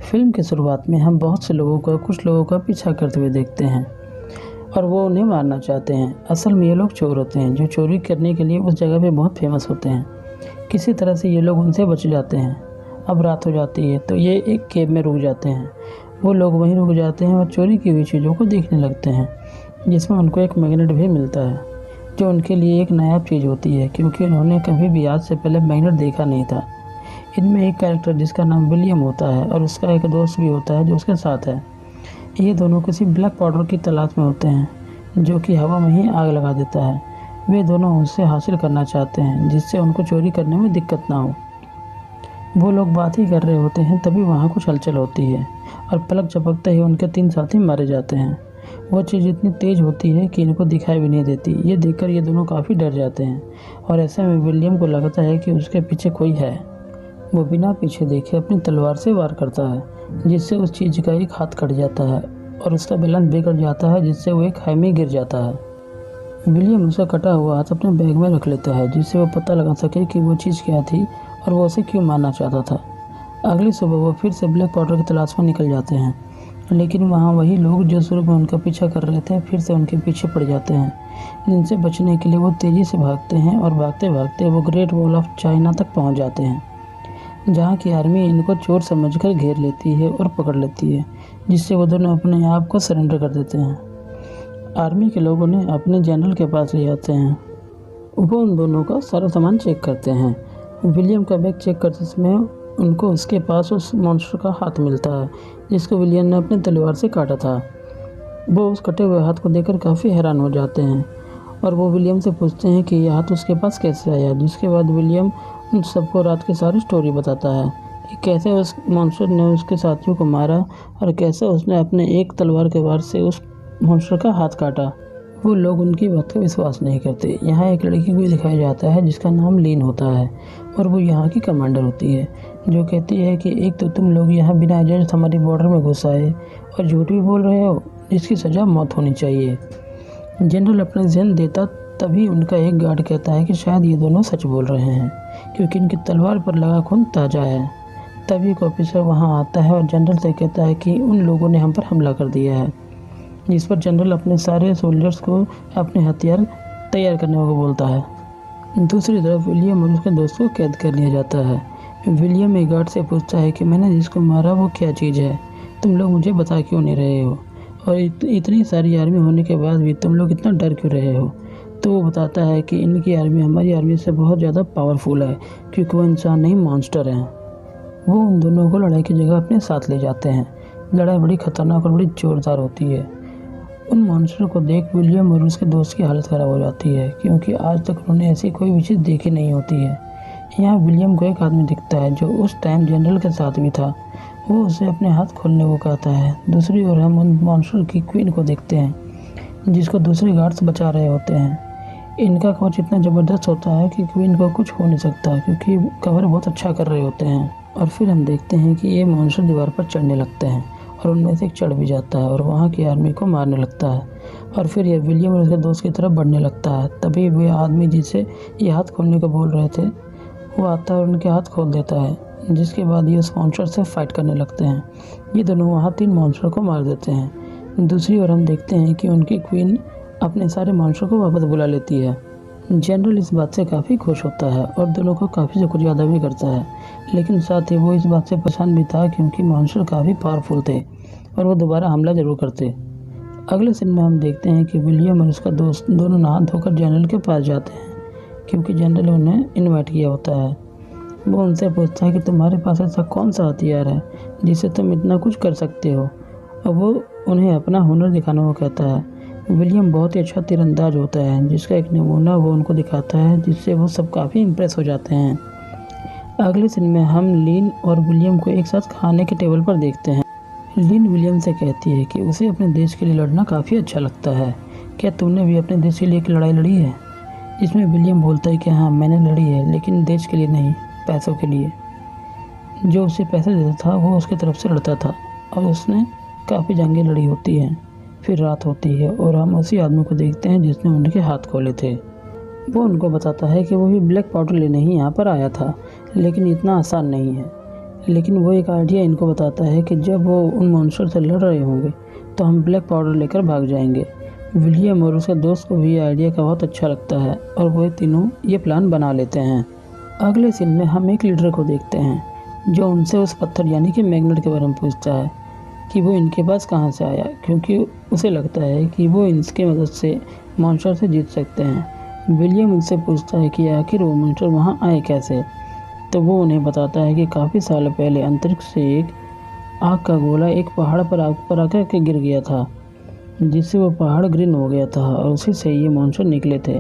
Film की शुरुआत में हम बहुत से लोगों का कुछ लोगों का पीछा करते हुए देखते हैं और वो उन्हें मारना चाहते हैं। असल में ये लोग चोर होते हैं जो चोरी करने के लिए उस जगह पे बहुत फेमस होते हैं। किसी तरह से ये लोग उनसे बच जाते हैं। अब रात हो जाती है तो ये एक केव में रुक जाते हैं। वो लोग वहीं रुक जाते हैं और चोरी की हुई चीज़ों को देखने लगते हैं, जिसमें उनको एक मैग्नेट भी मिलता है जो उनके लिए एक नायाब चीज़ होती है, क्योंकि उन्होंने कभी भी आज से पहले मैग्नेट देखा नहीं था। इनमें एक कैरेक्टर जिसका नाम विलियम होता है और उसका एक दोस्त भी होता है जो उसके साथ है। ये दोनों किसी ब्लैक पाउडर की तलाश में होते हैं जो कि हवा में ही आग लगा देता है। वे दोनों उससे हासिल करना चाहते हैं जिससे उनको चोरी करने में दिक्कत ना हो। वो लोग बात ही कर रहे होते हैं तभी वहाँ कुछ हलचल होती है और पलक झपकते ही उनके 3 साथी मारे जाते हैं। वो चीज़ इतनी तेज़ होती है कि इनको दिखाई भी नहीं देती। ये देखकर ये दोनों काफ़ी डर जाते हैं और ऐसे में विलियम को लगता है कि उसके पीछे कोई है। वो बिना पीछे देखे अपनी तलवार से वार करता है, जिससे उस चीज़ का एक हाथ कट जाता है और उसका बैलेंस बिगड़ जाता है, जिससे वो एक खाई में गिर जाता है। विलियम उसका कटा हुआ हाथ अपने बैग में रख लेता है जिससे वो पता लगा सके कि वो चीज़ क्या थी और वो उसे क्यों मारना चाहता था। अगली सुबह वो फिर से ब्लैक पाउडर की तलाश में निकल जाते हैं, लेकिन वहाँ वही लोग जो शुरू में उनका पीछा कर रहे थे फिर से उनके पीछे पड़ जाते हैं, जिनसे बचने के लिए वो तेज़ी से भागते हैं और भागते भागते वो ग्रेट वॉल ऑफ चाइना तक पहुँच जाते हैं, जहाँ की आर्मी इनको चोर समझकर घेर लेती है और पकड़ लेती है, जिससे वो दोनों अपने आप को सरेंडर कर देते हैं। आर्मी के लोग उन्हें अपने जनरल के पास ले जाते हैं। वो उन दोनों का सारा सामान चेक करते हैं। विलियम का बैग चेक करते समय उनको उसके पास उस मॉन्स्टर का हाथ मिलता है जिसको विलियम ने अपनी तलवार से काटा था। वो उस कटे हुए हाथ को देखकर काफ़ी हैरान हो जाते हैं और वो विलियम से पूछते हैं कि यह हाथ उसके पास कैसे आया, जिसके बाद विलियम उन सबको रात की सारी स्टोरी बताता है कि कैसे उस मॉन्स्टर ने उसके साथियों को मारा और कैसे उसने अपने एक तलवार के वार से उस मॉन्स्टर का हाथ काटा। वो लोग उनकी बात का विश्वास नहीं करते। यहाँ एक लड़की को दिखाया जाता है जिसका नाम लीन होता है और वो यहाँ की कमांडर होती है, जो कहती है कि एक तो तुम लोग यहाँ बिना इजाज़त हमारी बॉर्डर में घुस आए और झूठ भी बोल रहे हो, जिसकी सज़ा मौत होनी चाहिए। जनरल अपना जहन देता तभी उनका एक गार्ड कहता है कि शायद ये दोनों सच बोल रहे हैं क्योंकि इनकी तलवार पर लगा खून ताज़ा है। तभी एक ऑफिसर वहाँ आता है और जनरल से कहता है कि उन लोगों ने हम पर हमला कर दिया है, जिस पर जनरल अपने सारे सोल्जर्स को अपने हथियार तैयार करने को बोलता है। दूसरी तरफ विलियम और उसके दोस्त को कैद कर लिया जाता है। विलियम एक गार्ड से पूछता है कि मैंने जिसको मारा वो क्या चीज़ है, तुम लोग मुझे बता क्यों नहीं रहे हो, और इतनी सारी आर्मी होने के बाद भी तुम लोग इतना डर क्यों रहे हो। तो वो बताता है कि इनकी आर्मी हमारी आर्मी से बहुत ज़्यादा पावरफुल है क्योंकि वो इंसान नहीं मॉन्स्टर हैं। वो उन दोनों को लड़ाई की जगह अपने साथ ले जाते हैं। लड़ाई बड़ी खतरनाक और बड़ी ज़ोरदार होती है। उन मॉन्स्टर को देख विलियम और उसके दोस्त की हालत ख़राब हो जाती है क्योंकि आज तक उन्होंने ऐसी कोई भी चीज़ देखी नहीं होती है। यहाँ विलियम को एक आदमी दिखता है जो उस टाइम जनरल के साथ भी था। वो उसे अपने हाथ खोलने को कहता है। दूसरी ओर हम उन मॉन्स्टर की क्वीन को देखते हैं जिसको दूसरे गार्ड्स बचा रहे होते हैं। इनका कवच इतना ज़बरदस्त होता है कि क्वीन को कुछ हो नहीं सकता क्योंकि कवर बहुत अच्छा कर रहे होते हैं। और फिर हम देखते हैं कि ये मॉन्स्टर दीवार पर चढ़ने लगते हैं और उनमें से एक चढ़ भी जाता है और वहाँ की आर्मी को मारने लगता है। और फिर यह विलियम और उसके दोस्त की तरफ बढ़ने लगता है। तभी वे आदमी जिसे ये हाथ खोलने को बोल रहे थे वो आता है और उनके हाथ खोल देता है, जिसके बाद ये उस मॉन्स्टर से फाइट करने लगते हैं। ये दोनों वहाँ 3 मॉन्स्टर को मार देते हैं। दूसरी ओर हम देखते हैं कि उनकी क्वीन अपने सारे मॉन्स्टर को वापस बुला लेती है। जनरल इस बात से काफ़ी खुश होता है और दोनों को काफ़ी से कुछ ज़्यादा भी करता है, लेकिन साथ ही वो इस बात से परेशान भी था क्योंकि मॉन्स्टर काफ़ी पावरफुल थे और वो दोबारा हमला जरूर करते। अगले सीन में हम देखते हैं कि विलियम और उसका दोस्त दोनों नहा धोकर जनरल के पास जाते हैं क्योंकि जनरल ने उन्हें इन्वाइट किया होता है। वो उनसे पूछता है कि तुम्हारे पास ऐसा कौन सा हथियार है जिससे तुम इतना कुछ कर सकते हो, और वो उन्हें अपना हुनर दिखाने को कहता है। विलियम बहुत ही अच्छा तीरंदाज होता है जिसका एक नमूना वो उनको दिखाता है, जिससे वो सब काफ़ी इम्प्रेस हो जाते हैं। अगले सीन में हम लीन और विलियम को एक साथ खाने के टेबल पर देखते हैं। लीन विलियम से कहती है कि उसे अपने देश के लिए लड़ना काफ़ी अच्छा लगता है। क्या तुमने भी अपने देश के लिए एक लड़ाई लड़ी है? जिसमें विलियम बोलता है कि हाँ मैंने लड़ी है, लेकिन देश के लिए नहीं, पैसों के लिए। जो उसे पैसे देता था वो उसकी तरफ से लड़ता था और उसने काफ़ी जंगें लड़ी होती हैं। फिर रात होती है और हम उसी आदमी को देखते हैं जिसने उनके हाथ खोले थे। वो उनको बताता है कि वो भी ब्लैक पाउडर लेने ही यहाँ पर आया था, लेकिन इतना आसान नहीं है। लेकिन वो एक आइडिया इनको बताता है कि जब वो उन मॉन्स्टर से लड़ रहे होंगे तो हम ब्लैक पाउडर लेकर भाग जाएंगे। विलियम और उसके दोस्त को भी ये आइडिया का बहुत अच्छा लगता है और वो तीनों ये प्लान बना लेते हैं। अगले सीन में हम एक लीडर को देखते हैं जो उनसे उस पत्थर यानी कि मैग्नेट के बारे में पूछता है कि वो इनके पास कहाँ से आया, क्योंकि उसे लगता है कि वो इसकी मदद से मॉन्स्टर से जीत सकते हैं। विलियम उनसे पूछता है कि आखिर वो मॉन्स्टर वहाँ आए कैसे, तो वो उन्हें बताता है कि काफ़ी साल पहले अंतरिक्ष से एक आग का गोला एक पहाड़ पर आकर के गिर गया था, जिससे वो पहाड़ ग्रीन हो गया था और उसी से ये मॉन्स्टर निकले थे।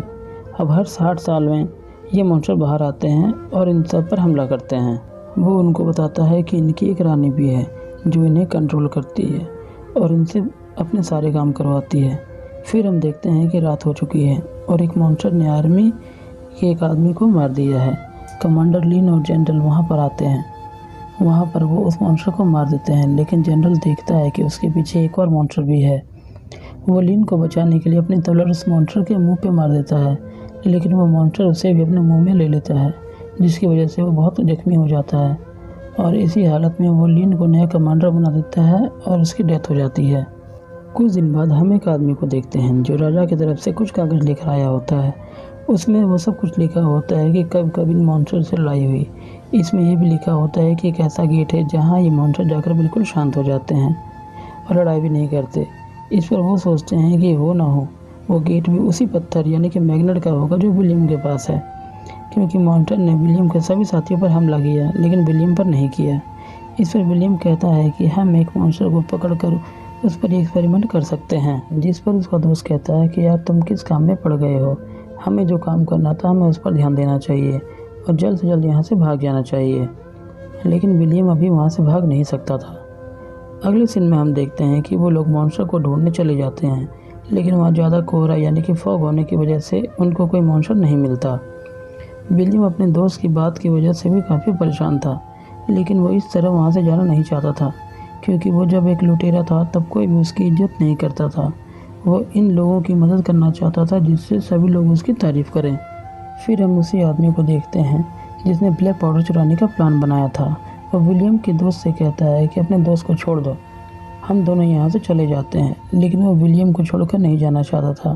अब हर 60 साल में ये मॉन्स्टर बाहर आते हैं और इन सब पर हमला करते हैं। वो उनको बताता है कि इनकी एक रानी भी है जो इन्हें कंट्रोल करती है और इनसे अपने सारे काम करवाती है। फिर हम देखते हैं कि रात हो चुकी है और एक मॉन्स्टर ने आर्मी के एक आदमी को मार दिया है। कमांडर लिन और जनरल वहाँ पर आते हैं। वहाँ पर वो उस मॉन्स्टर को मार देते हैं, लेकिन जनरल देखता है कि उसके पीछे एक और मॉन्स्टर भी है। वो लिन को बचाने के लिए अपनी तलवार उस मॉन्स्टर के मुंह पे मार देता है, लेकिन वो मॉन्स्टर उसे भी अपने मुंह में ले लेता है, जिसकी वजह से वो बहुत जख्मी हो जाता है और इसी हालत में वो लिन को नया कमांडर बना देता है और उसकी डेथ हो जाती है। कुछ दिन बाद हम एक आदमी को देखते हैं जो राजा की तरफ से कुछ कागज़ लेकर आया होता है। उसमें वो सब कुछ लिखा होता है कि कब कब इन मॉन्स्टर से लड़ाई हुई। इसमें यह भी लिखा होता है कि एक ऐसा गेट है जहाँ ये मॉन्स्टर जाकर बिल्कुल शांत हो जाते हैं और लड़ाई भी नहीं करते। इस पर वो सोचते हैं कि हो ना हो वो गेट भी उसी पत्थर यानी कि मैग्नेट का होगा जो विलियम के पास है, क्योंकि मॉन्स्टर ने विलियम के सभी साथियों पर हमला किया लेकिन विलियम पर नहीं किया। इस पर विलियम कहता है कि हम एक मॉन्स्टर को पकड़कर उस पर एक्सपेरिमेंट कर सकते हैं, जिस पर उसका दोस्त कहता है कि यार तुम किस काम में पड़ गए हो, हमें जो काम करना था हमें उस पर ध्यान देना चाहिए और जल्द से जल्द यहाँ से भाग जाना चाहिए। लेकिन विलियम अभी वहाँ से भाग नहीं सकता था। अगले सीन में हम देखते हैं कि वो लोग मॉन्स्टर को ढूंढने चले जाते हैं, लेकिन वहाँ ज़्यादा कोहरा यानी कि फॉग होने की वजह से उनको कोई मॉन्स्टर नहीं मिलता। विलियम अपने दोस्त की बात की वजह से भी काफ़ी परेशान था, लेकिन वो इस तरह वहाँ से जाना नहीं चाहता था, क्योंकि वो जब एक लुटेरा था तब कोई भी उसकी इज्जत नहीं करता था। वो इन लोगों की मदद करना चाहता था जिससे सभी लोग उसकी तारीफ़ करें। फिर हम उसी आदमी को देखते हैं जिसने ब्लैक पाउडर चुराने का प्लान बनाया था। वो विलियम के दोस्त से कहता है कि अपने दोस्त को छोड़ दो, हम दोनों यहाँ से चले जाते हैं, लेकिन वो विलियम को छोड़कर नहीं जाना चाहता था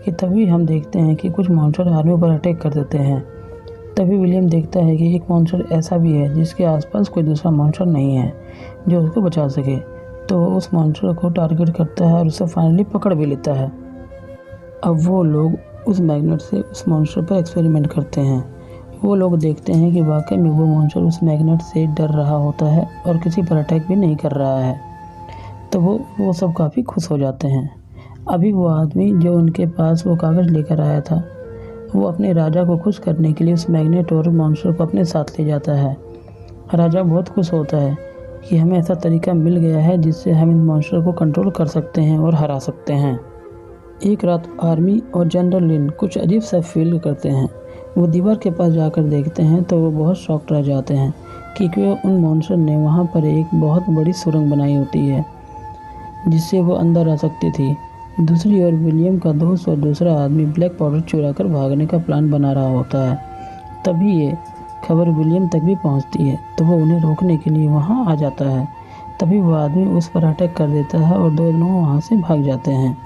कि तभी हम देखते हैं कि कुछ मॉन्स्टर आर्मी पर अटैक कर देते हैं। तभी विलियम देखता है कि एक मॉन्स्टर ऐसा भी है जिसके आसपास कोई दूसरा मॉन्स्टर नहीं है जो उसको बचा सके, तो वो उस मॉन्स्टर को टारगेट करता है और उसे फाइनली पकड़ भी लेता है। अब वो लोग उस मैग्नेट से उस मॉन्स्टर पर एक्सपेरिमेंट करते हैं। वो लोग देखते हैं कि वाकई में वो मॉन्स्टर उस मैग्नेट से डर रहा होता है और किसी पर अटैक भी नहीं कर रहा है, तो वो सब काफ़ी खुश हो जाते हैं। अभी वो आदमी जो उनके पास वो कागज़ लेकर आया था, वो अपने राजा को खुश करने के लिए उस मैग्नेट और मॉन्स्टर को अपने साथ ले जाता है। राजा बहुत खुश होता है कि हमें ऐसा तरीका मिल गया है जिससे हम इन मॉन्स्टर को कंट्रोल कर सकते हैं और हरा सकते हैं। एक रात आर्मी और जनरल लिन कुछ अजीब सा फील करते हैं। वो दीवार के पास जाकर देखते हैं तो वो बहुत शॉक्ड रह जाते हैं क्योंकि उन मॉन्स्टर ने वहाँ पर एक बहुत बड़ी सुरंग बनाई होती है जिससे वो अंदर आ सकती थी। दूसरी ओर विलियम का दोस्त और दूसरा आदमी ब्लैक पाउडर चुरा कर भागने का प्लान बना रहा होता है। तभी ये खबर विलियम तक भी पहुंचती है, तो वो उन्हें रोकने के लिए वहां आ जाता है। तभी वो आदमी उस पर अटैक कर देता है और दोनों वहां से भाग जाते हैं।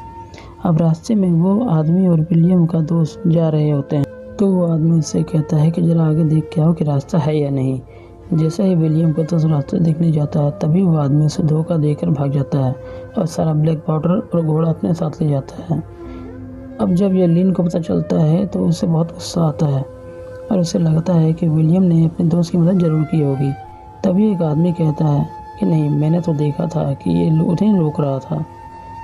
अब रास्ते में वो आदमी और विलियम का दोस्त जा रहे होते हैं, तो वो आदमी उससे कहता है कि ज़रा आगे देख के आओ कि रास्ता है या नहीं। जैसा ही विलियम को तो रास्ते देखने जाता है, तभी वो आदमी उसे धोखा देकर भाग जाता है और सारा ब्लैक पाउडर और घोड़ा अपने साथ ले जाता है। अब जब ये लिन को पता चलता है तो उसे बहुत गुस्सा आता है और उसे लगता है कि विलियम ने अपने दोस्त की मदद ज़रूर की होगी। तभी एक आदमी कहता है कि नहीं, मैंने तो देखा था कि ये उन्हें रोक रहा था।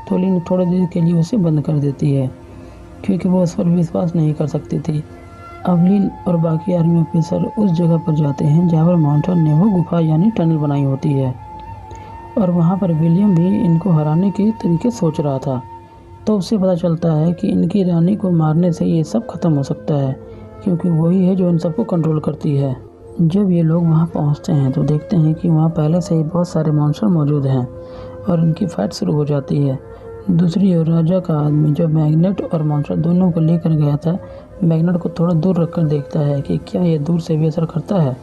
तो लिन थोड़ी देर के लिए उसे बंद कर देती है क्योंकि वो उस पर विश्वास नहीं कर सकती थी। अब लिन और बाकी आर्मी ऑफिसर उस जगह पर जाते हैं जहाँ पर मॉन्स्टर ने वो गुफा यानी टनल बनाई होती है और वहाँ पर विलियम भी इनको हराने के तरीके सोच रहा था। तो उससे पता चलता है कि इनकी रानी को मारने से ये सब खत्म हो सकता है, क्योंकि वही है जो इन सबको कंट्रोल करती है। जब ये लोग वहाँ पहुँचते हैं तो देखते हैं कि वहाँ पहले से ही बहुत सारे मॉन्स्टर मौजूद हैं और इनकी फाइट शुरू हो जाती है। दूसरी ओर राजा का आदमी जो मैग्नेट और मॉन्स्टर दोनों को लेकर गया था, मैग्नेट को थोड़ा दूर रखकर देखता है कि क्या ये दूर से भी असर करता है।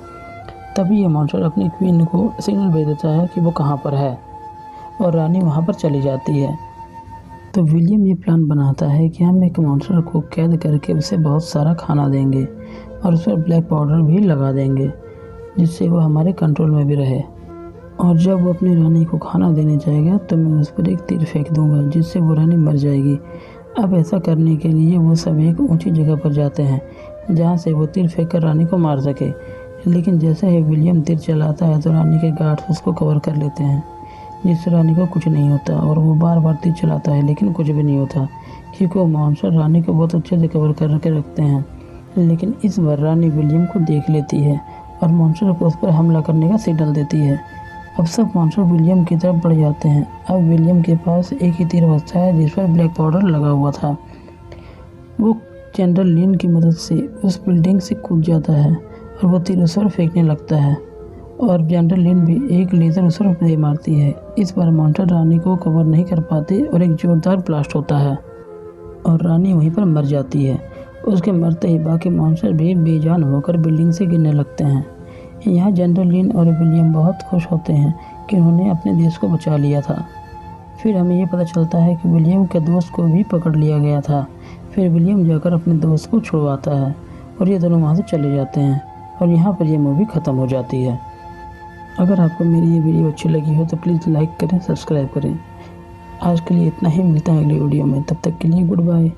तभी ये मॉन्स्टर अपनी क्वीन को सिग्नल भेज देता है कि वो कहाँ पर है और रानी वहाँ पर चली जाती है। तो विलियम ये प्लान बनाता है कि हम एक मॉन्स्टर को कैद करके उसे बहुत सारा खाना देंगे और उस पर ब्लैक पाउडर भी लगा देंगे जिससे वो हमारे कंट्रोल में भी रहे। और जब वो अपनी रानी को खाना देने जाएगा तो मैं उस पर एक तीर फेंक दूंगा जिससे वो रानी मर जाएगी। अब ऐसा करने के लिए वो सब एक ऊंची जगह पर जाते हैं जहाँ से वो तीर फेंक कर रानी को मार सके। लेकिन जैसे ही विलियम तीर चलाता है तो रानी के गार्ड्स उसको कवर कर लेते हैं जिससे रानी को कुछ नहीं होता और वो बार बार तीर चलाता है लेकिन कुछ भी नहीं होता क्योंकि वो मॉन्स्टर रानी को बहुत अच्छे से कवर कर के रखते हैं। लेकिन इस बार रानी विलियम को देख लेती है और मॉन्स्टर को उस पर हमला करने का सिग्नल देती है। अब सब मॉन्स्टर विलियम की तरफ बढ़ जाते हैं। अब विलियम के पास एक ही तीर बचता है जिस पर ब्लैक पाउडर लगा हुआ था। वो जनरल लिन की मदद से उस बिल्डिंग से कूद जाता है और वो तीर उस पर फेंकने लगता है और जनरल लिन भी एक लेज़र उस पर दे मारती है। इस बार मॉन्स्टर रानी को कवर नहीं कर पाते और एक जोरदार ब्लास्ट होता है और रानी वहीं पर मर जाती है। उसके मरते ही बाकी मॉन्स्टर भी बेजान होकर बिल्डिंग से गिरने लगते हैं। यहाँ जनरल लिन और विलियम बहुत खुश होते हैं कि उन्होंने अपने देश को बचा लिया था। फिर हमें ये पता चलता है कि विलियम के दोस्त को भी पकड़ लिया गया था। फिर विलियम जाकर अपने दोस्त को छुड़वाता है और ये दोनों वहाँ से चले जाते हैं और यहाँ पर ये मूवी ख़त्म हो जाती है। अगर आपको मेरी ये वीडियो अच्छी लगी हो तो प्लीज़ लाइक करें, सब्सक्राइब करें। आज के लिए इतना ही, मिलता है अगली वीडियो में। तब तक के लिए गुड बाय।